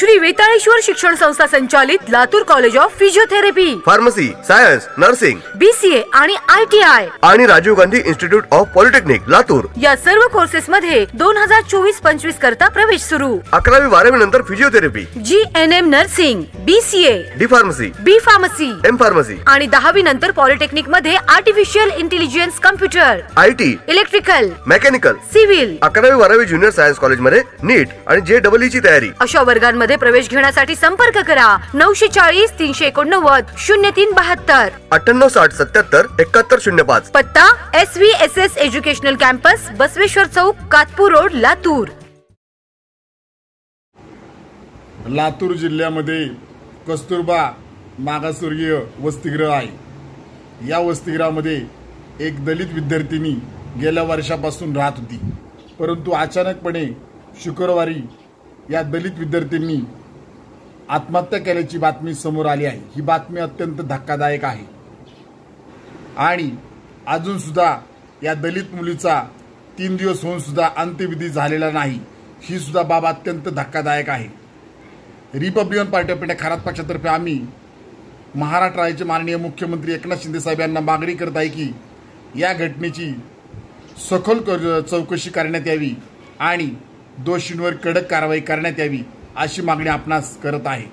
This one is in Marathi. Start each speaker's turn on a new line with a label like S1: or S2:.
S1: श्री वेताळेश्वर शिक्षण संस्था संचालित Latur college of physiotherapy,
S2: pharmacy, science, nursing,
S1: BCA आणि ITI
S2: आणि Rajiv Gandhi institute of polytechnic Latur
S1: या सर्व कोर्सेस मध्ये 2024-25 करता प्रवेश सुरू।
S2: 11वी 12वी नंतर physiotherapy,
S1: GNM nursing, BCA,
S2: D pharmacy,
S1: B pharmacy,
S2: M pharmacy
S1: आणि 10वी नंतर पॉलिटेक्निक मध्ये artificial intelligence, computer,
S2: IT,
S1: electrical,
S2: mechanical,
S1: civil,
S2: 11वी 12वी ज्युनियर सायन्स कॉलेज मध्ये नीट आणि JEE ची तयारी।
S1: अशा वर्गांमध्ये प्रवेश घेण्यासाठी संपर्क करा 940 389 0372,
S2: 9860 77 7105।
S1: पत्ता SVSS एज्युकेशनल कॅम्पस, बसवेश्वर चौक, कातपूर रोड, लातूर।
S3: लातूर जिल्ह्यामध्ये कस्तुरबा मागासवर्गीय वसतिगृह आहे। या वसतिगृहामध्ये एक दलित विद्यार्थिनी गेल्या वर्षापासून राहत होती, परंतु अचानकपणे शुक्रवारी या दलित विद्यार्थिनी आत्महत्या केल्याची बातमी समोर आली आहे। ही बातमी अत्यंत धक्कादायक आहे आणि अजून सुद्धा या दलित मुलीचा 3 दिवस होऊन सुद्धा अंत्यविधी झालेला नाही। ही सुद्धा बाब अत्यंत धक्कादायक आहे। Republican party of India Kharat पक्षातर्फे आम्ही महाराष्ट्र राज्याचे माननीय मुख्यमंत्री एकनाथ शिंदे साहेब यांना मागणी करत आहे की या घटनेची सखोल चौकशी करण्यात यावी आणि दोषींवर कडक कारवाई करण्यात यावी अशी मागणी आपणास करत आहे।